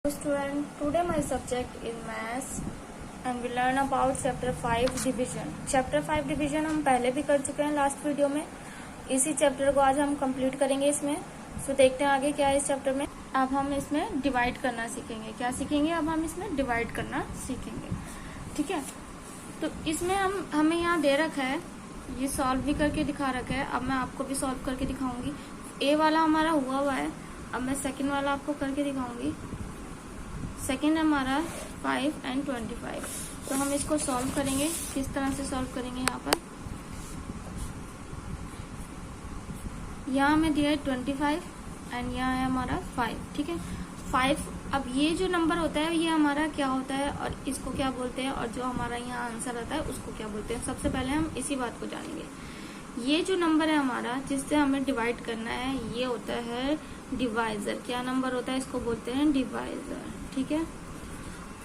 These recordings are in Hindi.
Student, today my subject is maths and we learn about chapter 5 division. Chapter 5 division हम पहले भी कर चुके हैं लास्ट वीडियो में. इसी चैप्टर को आज हम कंप्लीट करेंगे इसमें. सो देखते हैं आगे क्या है इस चैप्टर में. अब हम इसमें डिवाइड करना सीखेंगे. क्या सीखेंगे? अब हम इसमें डिवाइड करना सीखेंगे. ठीक है. तो इसमें हमें यहाँ दे रखा है, ये सॉल्व भी करके दिखा रखा है. अब मैं आपको भी सॉल्व करके दिखाऊंगी. ए वाला हमारा हुआ है. अब मैं सेकेंड वाला आपको करके दिखाऊंगी. सेकेंड हमारा 5 and 25. तो हम इसको सॉल्व करेंगे. किस तरह से सॉल्व करेंगे? यहाँ पर यहाँ हमें दिया है 25 एंड यहाँ है हमारा 5. ठीक है. 5. अब ये जो नंबर होता है ये हमारा क्या होता है और इसको क्या बोलते हैं, और जो हमारा यहाँ आंसर आता है उसको क्या बोलते हैं. सबसे पहले हम इसी बात को जानेंगे. ये जो नंबर है हमारा जिससे हमें डिवाइड करना है ये होता है डिवाइजर. क्या नंबर होता है? इसको बोलते हैं डिवाइजर. ठीक है.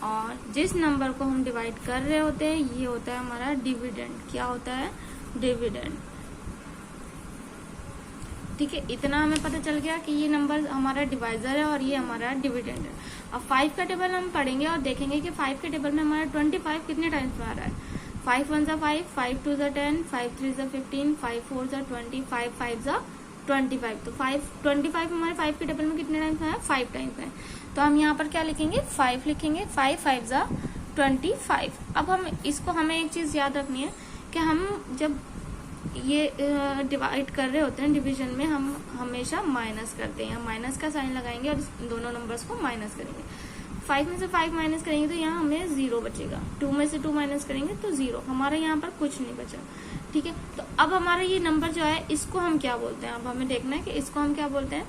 और जिस नंबर को हम डिवाइड कर रहे होते हैं ये होता है हमारा डिविडेंड. क्या होता है? डिविडेंड. ठीक है. इतना हमें पता चल गया कि ये नंबर हमारा डिवाइजर है और ये हमारा डिविडेंड है. अब 5 का टेबल हम पढ़ेंगे और देखेंगे कि 5 के टेबल में हमारा 25 कितने टाइम्स में आ रहा है. 5 1 5, 5 2 10, 5 3 15, 5 4 20, 5 5 25. तो 25 हमारे 5 के टेबल में कितने टाइम्स में है? 5 टाइम्स में. तो हम यहाँ पर क्या लिखेंगे? 5 लिखेंगे. 5 5 25. अब हम इसको हमें एक चीज याद रखनी है कि हम जब ये डिवाइड कर रहे होते हैं डिवीजन में हम हमेशा माइनस करते हैं. हम माइनस का साइन लगाएंगे और दोनों नंबर्स को माइनस करेंगे. 5 में से 5 माइनस करेंगे तो यहाँ हमें 0 बचेगा. 2 में से 2 माइनस करेंगे तो 0. हमारा यहाँ पर कुछ नहीं बचा. ठीक है. तो अब हमारा ये नंबर जो है इसको हम क्या बोलते हैं? अब हमें देखना है कि इसको हम क्या बोलते हैं.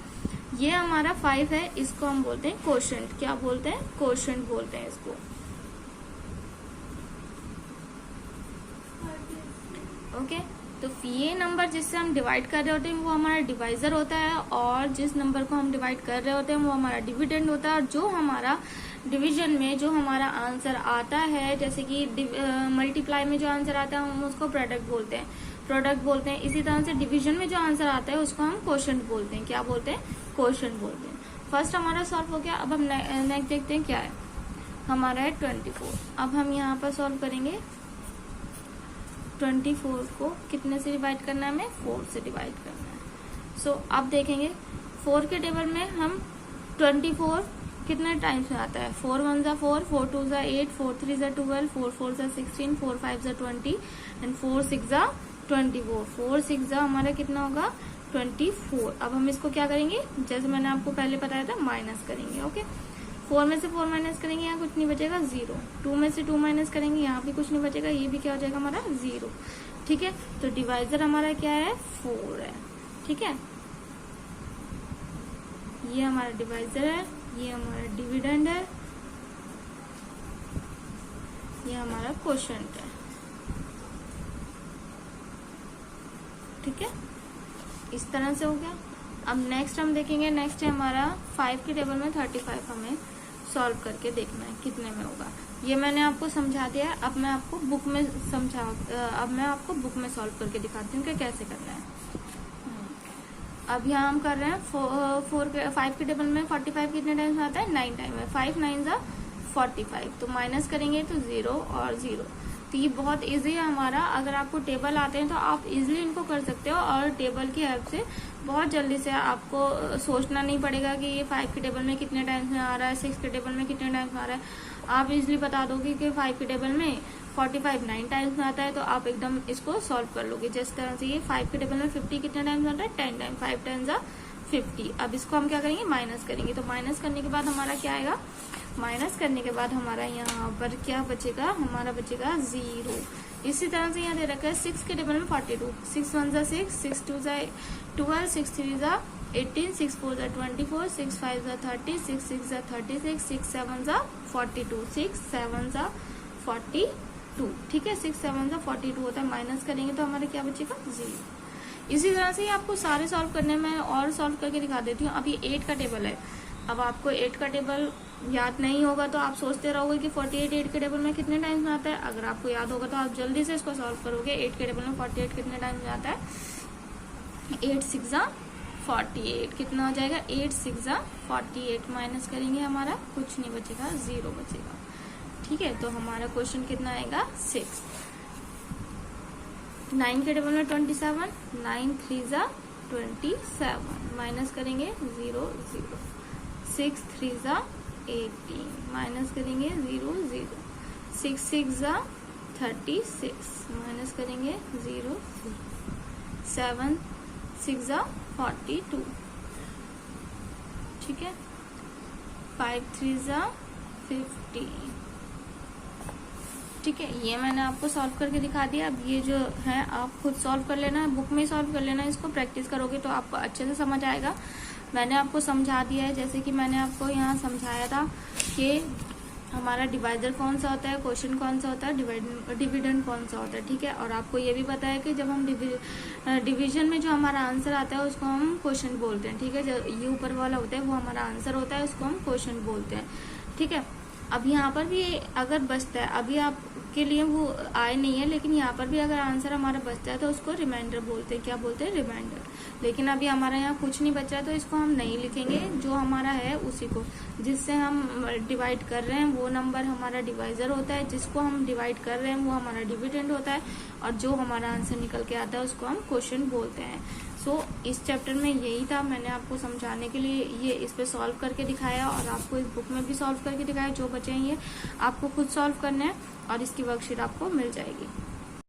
ये हमारा 5 है, इसको हम बोलते हैं कोशेंट. क्या बोलते हैं? कोशेंट बोलते हैं इसको. ओके. तो ये नंबर जिससे हम डिवाइड कर रहे होते हैं वो हमारा डिवाइजर होता है और जिस नंबर को हम डिवाइड कर रहे होते हैं वो हमारा डिविडेंड होता है. और जो हमारा डिवीजन में जो हमारा आंसर आता है, जैसे कि मल्टीप्लाई में जो आंसर आता है हम उसको प्रोडक्ट बोलते हैं. इसी तरह से डिवीजन में जो आंसर आता है उसको हम कोशेंट बोलते हैं. क्या बोलते हैं? कोशेंट बोलते हैं. फर्स्ट हमारा सॉल्व हो गया. अब हम नेक्स्ट देखते हैं क्या है. हमारा है 24. अब हम यहाँ पर सॉल्व करेंगे. 24 को कितने से डिवाइड करना है? हमें 4 से डिवाइड करना है. सो अब देखेंगे 4 के टेबल में हम 24 कितने टाइम्स में आता है. 4 1 4, 4 2 8, 4 3 12, 4 4 16, 4 5 20 एंड 4 6 24. 4 6 हमारा कितना होगा? 24. अब हम इसको क्या करेंगे? जैसे मैंने आपको पहले बताया था माइनस करेंगे. ओके. 4 में से 4 माइनस करेंगे, यहाँ कुछ नहीं बचेगा, 0. 2 में से 2 माइनस करेंगे, यहाँ भी कुछ नहीं बचेगा, ये भी क्या हो जाएगा हमारा? 0. ठीक है. तो डिवाइजर हमारा क्या है? 4 है. ठीक है. ये हमारा डिवाइजर है, ये हमारा डिविडेंड है, ये हमारा कोशेंट है. ठीक है. इस तरह से हो गया. अब नेक्स्ट हम देखेंगे. नेक्स्ट है हमारा 5 के टेबल में 35. हमें सॉल्व करके देखना है कितने में होगा. ये मैंने आपको समझा दिया है. अब मैं आपको बुक में सॉल्व करके दिखाती हूँ कि कैसे करना है. अब यहाँ हम कर रहे हैं 5 के टेबल में 45 कितने टाइम्स में आता है? 9 टाइम में. 5 9 45. तो माइनस करेंगे तो 0 और 0. तो ये बहुत इजी है हमारा. अगर आपको टेबल आते हैं तो आप इजीली इनको कर सकते हो और टेबल की हेल्प से बहुत जल्दी से आपको सोचना नहीं पड़ेगा कि ये 5 के टेबल में कितने टाइम्स में आ रहा है, 6 के टेबल में कितने टाइम्स में आ रहा है. आप इजीली बता दोगे कि 5 के टेबल में 45 9 टाइम्स में आता है तो आप एकदम इसको सॉल्व कर लोगे. जिस तरह से ये 5 के टेबल में 50 कितने टाइम्स आता है? 10 टाइम. 5 10 50. अब इसको हम क्या करेंगे? माइनस करेंगे. तो माइनस करने के बाद हमारा क्या आएगा? माइनस करने के बाद हमारा यहाँ पर क्या बचेगा? हमारा बचेगा 0. इसी तरह से यहाँ दे रखा है 6 के टेबल में 42. 6 1 6, 6 2 12, 6 3 18, 6 4 24, 6 5 30, 6 6 36, 6 7 42, 6 7 42. ठीक है. 6 7 42 होता है. माइनस करेंगे तो हमारा क्या बचेगा? 0. इसी तरह से आपको सारे सॉल्व करने में और सॉल्व करके दिखा देती हूँ. अब ये 8 का टेबल है. अब आपको 8 का टेबल याद नहीं होगा तो आप सोचते रहोगे कि 48 8 के टेबल में कितने टाइम्स में आता है. अगर आपको याद होगा तो आप जल्दी से इसको सॉल्व करोगे. 8 के टेबल में 48 कितने टाइम्स में आता है? 8 6 48 कितना हो जाएगा 8 6 जा 48 माइनस करेंगे हमारा कुछ नहीं बचेगा 0 बचेगा। ठीक है, तो हमारा क्वेश्चन कितना आएगा 6। 9 के टेबल में 27 9 3 जा 27 माइनस करेंगे 0 0 6 3 जा 18 माइनस करेंगे 0 0 6 6 जा 36 माइनस करेंगे 0 0 7 6 जा 42। ठीक है, 5 3 जा 50। ठीक है, ये मैंने आपको सॉल्व करके दिखा दिया। अब ये जो है आप खुद सॉल्व कर लेना, बुक में सॉल्व कर लेना, इसको प्रैक्टिस करोगे तो आपको अच्छे से समझ आएगा। मैंने आपको समझा दिया है, जैसे कि मैंने आपको यहाँ समझाया था कि हमारा डिवाइडर कौन सा होता है, क्वेश्चन कौन सा होता है, डिविडेंड कौन सा होता है। ठीक है, और आपको ये भी पता है कि जब हम डिवीजन में जो हमारा आंसर आता है उसको हम क्वेश्चन बोलते हैं। ठीक है, जो ये ऊपर वाला होता है वो हमारा आंसर होता है, उसको हम क्वेश्चन बोलते हैं। ठीक है, अब यहाँ पर भी अगर बचता है, अभी आपके लिए वो आए नहीं है, लेकिन यहाँ पर भी अगर आंसर हमारा बचता है तो उसको रिमाइंडर बोलते हैं। क्या बोलते हैं? रिमाइंडर। लेकिन अभी हमारा यहाँ कुछ नहीं बचा तो इसको हम नहीं लिखेंगे, जो हमारा है उसी को, जिससे हम डिवाइड कर रहे हैं वो नंबर हमारा डिवाइजर होता है, जिसको हम डिवाइड कर रहे हैं वो हमारा डिविडेंड होता है, और जो हमारा आंसर निकल के आता है उसको हम क्वेश्चन बोलते हैं। सो इस चैप्टर में यही था, मैंने आपको समझाने के लिए ये इस पे सॉल्व करके दिखाया, और आपको इस बुक में भी सॉल्व करके दिखाया। जो बचे हैं ये आपको खुद सॉल्व करने हैं और इसकी वर्कशीट आपको मिल जाएगी।